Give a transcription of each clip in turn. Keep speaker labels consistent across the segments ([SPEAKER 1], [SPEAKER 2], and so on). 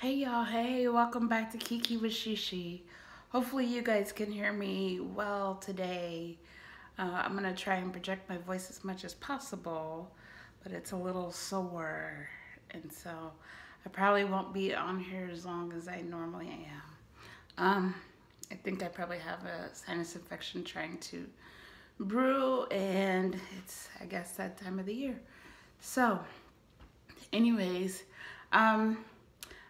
[SPEAKER 1] Hey y'all, hey, welcome back to Kiki with Shishi. Hopefully you guys can hear me well today. I'm gonna try and project my voice as much as possible, but it's a little sore, and so I probably won't be on here as long as I normally am. I think I probably have a sinus infection trying to brew, and it's, I guess, that time of the year. So, anyways, um,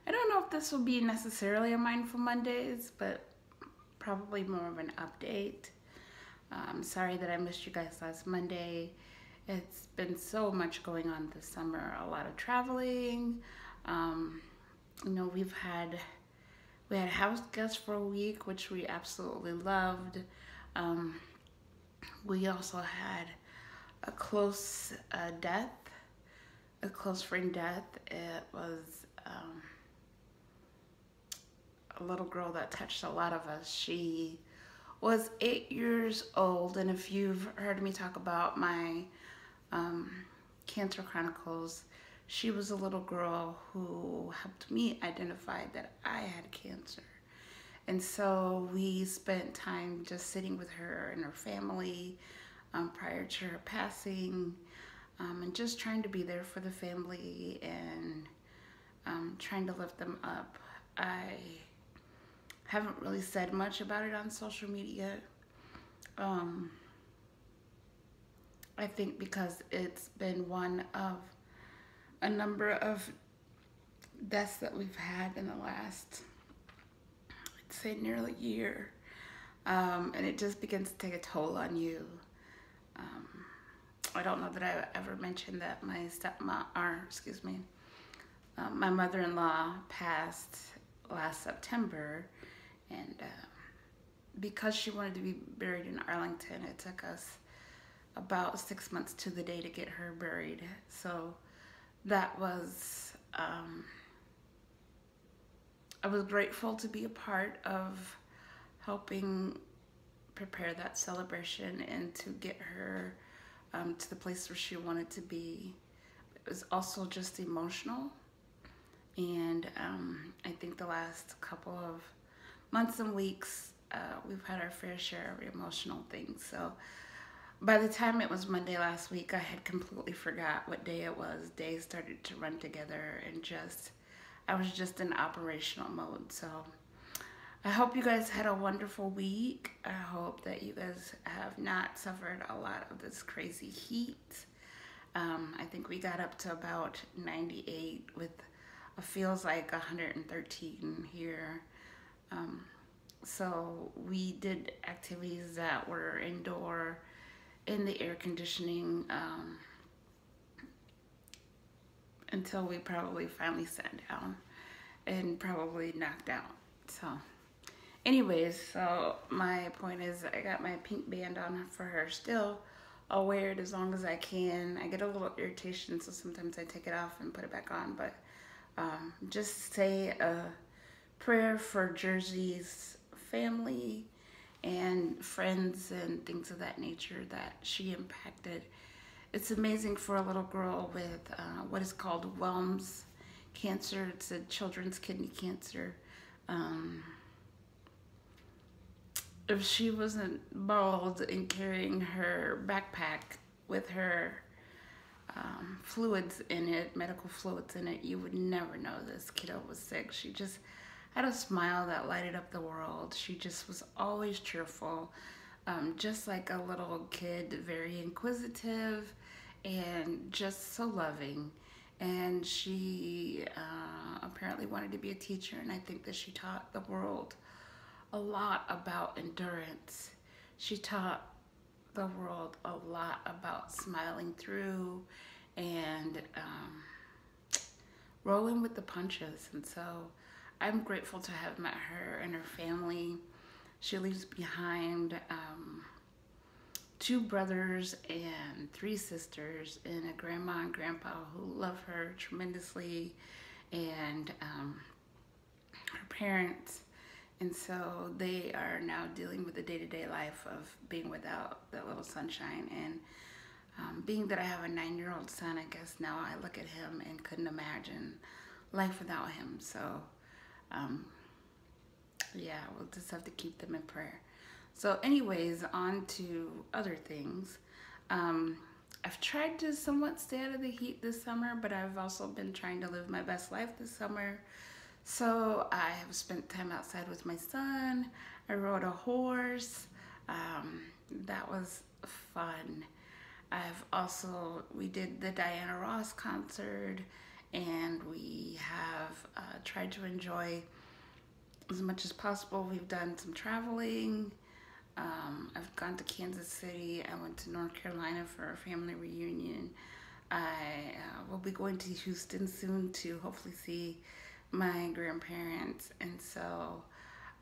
[SPEAKER 1] I don't know if this will be necessarily a Mindful Mondays, but probably more of an update. Sorry that I missed you guys last Monday. It's been so much going on this summer, a lot of traveling. Um, we had house guests for a week, which we absolutely loved. Um, we also had a close death, a close friend death. It was a little girl that touched a lot of us. She was 8 years old, and if you've heard me talk about my um, Cancer Chronicles, she was a little girl who helped me identify that I had cancer. And so we spent time just sitting with her and her family prior to her passing, and just trying to be there for the family and trying to lift them up. I haven't really said much about it on social media. Um, I think because it's been one of a number of deaths that we've had in the last, I'd say, nearly a year. And it just begins to take a toll on you. Um, I don't know that I ever mentioned that my my mother-in-law passed last September, and because she wanted to be buried in Arlington, it took us about 6 months to the day to get her buried. So that was, I was grateful to be a part of helping prepare that celebration and to get her to the place where she wanted to be. It was also just emotional. And I think the last couple of months and weeks, we've had our fair share of emotional things. So by the time it was Monday last week, I had completely forgot what day it was. Days started to run together, and I was just in operational mode. So I hope you guys had a wonderful week. I hope that you guys have not suffered a lot of this crazy heat. I think we got up to about 98 with feels like 113 here. So we did activities that were indoor in the air conditioning until we probably finally sat down and probably knocked out. So anyways, so my point is I got my pink band on for her still. I'll wear it as long as I can. I get a little irritation, so sometimes I take it off and put it back on, but just say a prayer for Jersey's family and friends and things of that nature that she impacted. It's amazing for a little girl with what is called Wilms cancer. It's a children's kidney cancer. If she wasn't bald and carrying her backpack with her fluids in it, medical fluids in it, you would never know this kiddo was sick. She just had a smile that lighted up the world. She just was always cheerful, just like a little kid, very inquisitive and just so loving. And she apparently wanted to be a teacher, and I think that she taught the world a lot about endurance. She taught the world a lot about smiling through and rolling with the punches. And so I'm grateful to have met her and her family. She leaves behind two brothers and three sisters and a grandma and grandpa who love her tremendously, and her parents. And so they are now dealing with the day-to-day life of being without that little sunshine. And being that I have a 9-year-old son, I guess now I look at him and couldn't imagine life without him. So Um, yeah, we'll just have to keep them in prayer. So, anyways, on to other things. Um, I've tried to somewhat stay out of the heat this summer, but I've also been trying to live my best life this summer. So, I have spent time outside with my son. I rode a horse. Um, that was fun. We did the Diana Ross concert, and we have tried to enjoy as much as possible. We've done some traveling. I've gone to Kansas City. I went to North Carolina for a family reunion. I will be going to Houston soon to hopefully see my grandparents. And so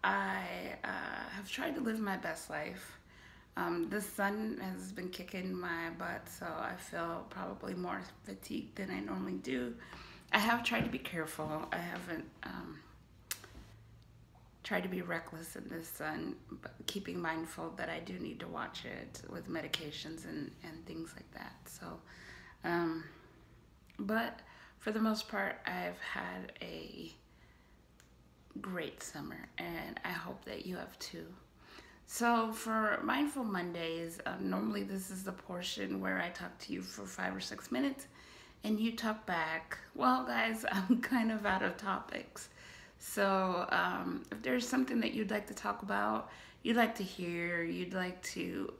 [SPEAKER 1] I have tried to live my best life. The sun has been kicking my butt, so I feel probably more fatigued than I normally do. I have tried to be careful. I haven't tried to be reckless in this sun, but keeping mindful that I do need to watch it with medications and things like that. So, but for the most part, I've had a great summer, and I hope that you have too. So for Mindful Mondays, normally this is the portion where I talk to you for 5 or 6 minutes and you talk back. Well, guys, I'm kind of out of topics. So if there's something that you'd like to talk about, you'd like to hear, you'd like to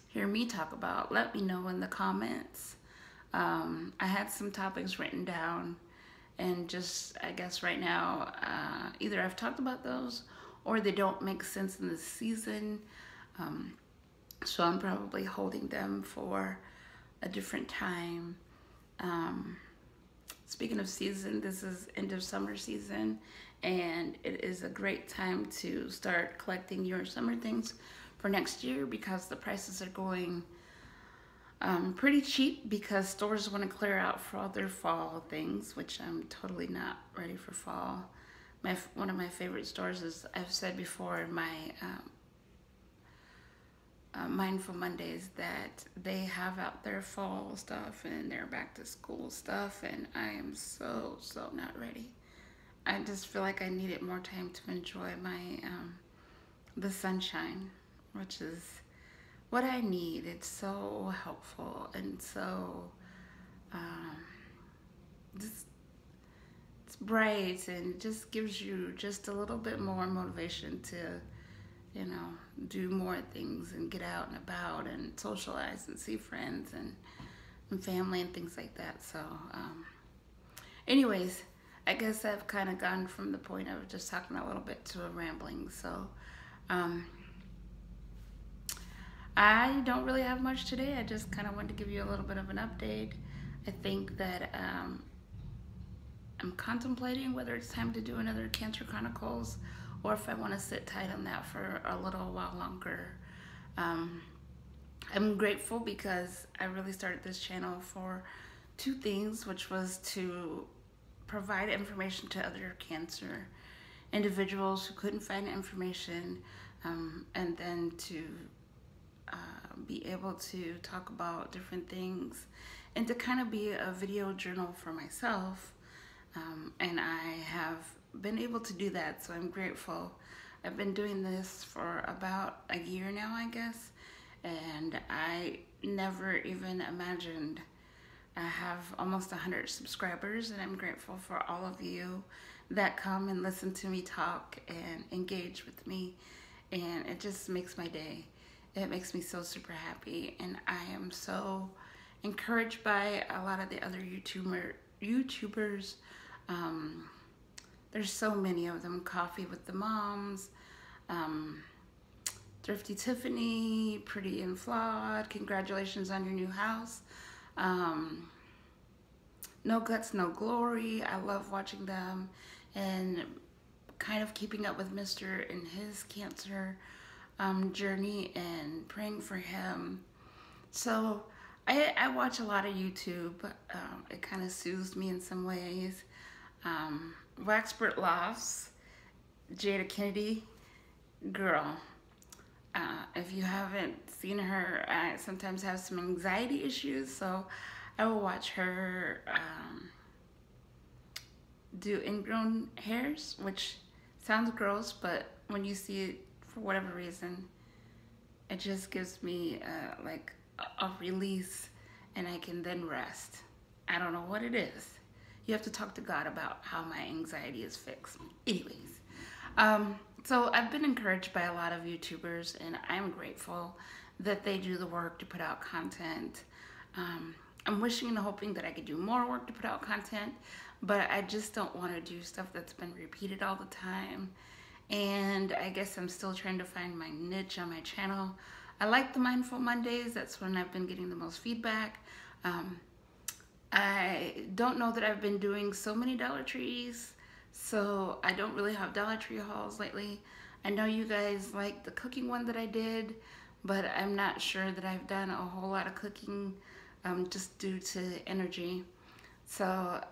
[SPEAKER 1] hear me talk about, let me know in the comments. I had some topics written down, and just, I guess right now, either I've talked about those or they don't make sense in this season. So I'm probably holding them for a different time. Speaking of season, this is end of summer season, and it is a great time to start collecting your summer things for next year because the prices are going pretty cheap because stores want to clear out for all their fall things, which I'm totally not ready for fall. One of my favorite stores, is I've said before in my Mindful Mondays, that they have out their fall stuff and their back to school stuff, and I am so not ready. I just feel like I needed more time to enjoy my the sunshine, which is what I need. It's so helpful and so just it's bright and just gives you just a little bit more motivation to, you know, do more things and get out and about and socialize and see friends and family and things like that. So anyways, I guess I've kind of gone from the point of just talking a little bit to a rambling. So I don't really have much today. I just kind of wanted to give you a little bit of an update. I think that I'm contemplating whether it's time to do another Cancer Chronicles or if I want to sit tight on that for a little while longer. I'm grateful because I really started this channel for two things, which was to provide information to other cancer individuals who couldn't find information, and then to be able to talk about different things and to kind of be a video journal for myself. And I have been able to do that, so I'm grateful. I've been doing this for about a year now, I guess, and I never even imagined. I have almost 100 subscribers, and I'm grateful for all of you that come and listen to me talk and engage with me, and it just makes my day. It makes me so super happy, and I am so encouraged by a lot of the other YouTubers. There's so many of them. Coffee with the Moms, Thrifty Tiffany, Pretty and Flawed, congratulations on your new house. No Guts, No Glory. I love watching them and kind of keeping up with Mr. and his cancer journey and praying for him. So I watch a lot of YouTube. It kind of soothes me in some ways. Waxpert Lofts, Jada Kennedy, girl. If you haven't seen her, I sometimes have some anxiety issues, so I will watch her do ingrown hairs, which sounds gross, but when you see it, for whatever reason, it just gives me like a release, and I can then rest. I don't know what it is. You have to talk to God about how my anxiety is fixed. Anyways, so I've been encouraged by a lot of YouTubers, and I'm grateful that they do the work to put out content. I'm wishing and hoping that I could do more work to put out content, but I just don't want to do stuff that's been repeated all the time. And I guess I'm still trying to find my niche on my channel. I like the Mindful Mondays. That's when I've been getting the most feedback. I don't know that I've been doing so many Dollar Trees, so I don't really have Dollar Tree hauls lately. I know you guys like the cooking one that I did, but I'm not sure that I've done a whole lot of cooking just due to energy. So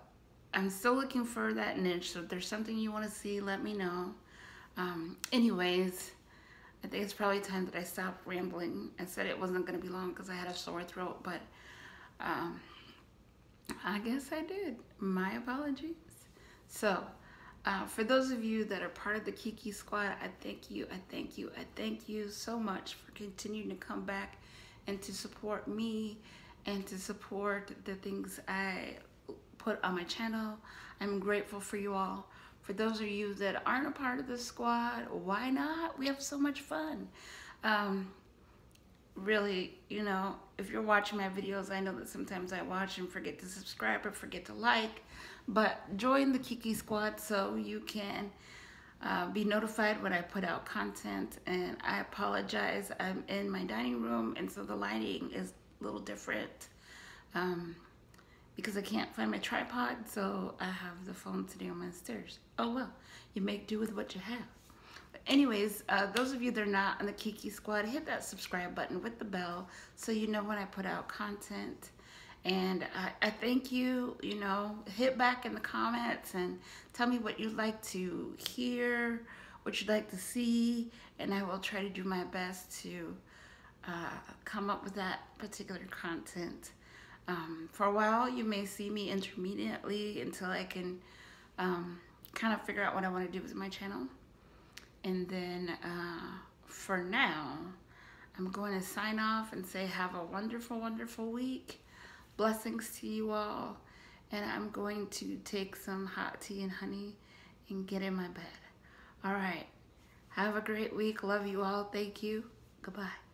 [SPEAKER 1] I'm still looking for that niche. So if there's something you want to see, let me know. Anyways, I think it's probably time that I stop rambling. I said it wasn't going to be long because I had a sore throat, but I guess I did. My apologies. So, for those of you that are part of the Kiki Squad, I thank you, I thank you, I thank you so much for continuing to come back and to support me and to support the things I put on my channel. I'm grateful for you all. For those of you that aren't a part of the squad, why not? We have so much fun. Really, you know, if you're watching my videos, I know that sometimes I watch and forget to subscribe or forget to like, but join the Kiki Squad so you can be notified when I put out content. And I apologize, I'm in my dining room, and so the lighting is a little different because I can't find my tripod, so I have the phone sitting on my stairs. Oh well, you make do with what you have. Anyways, those of you that are not on the Kiki Squad, hit that subscribe button with the bell so you know when I put out content. And I thank you, you know, hit back in the comments and tell me what you'd like to hear, what you'd like to see, and I will try to do my best to come up with that particular content. For a while, you may see me intermittently until I can kind of figure out what I want to do with my channel. And then for now, I'm going to sign off and say have a wonderful, wonderful week. Blessings to you all. And I'm going to take some hot tea and honey and get in my bed. All right. Have a great week. Love you all. Thank you. Goodbye.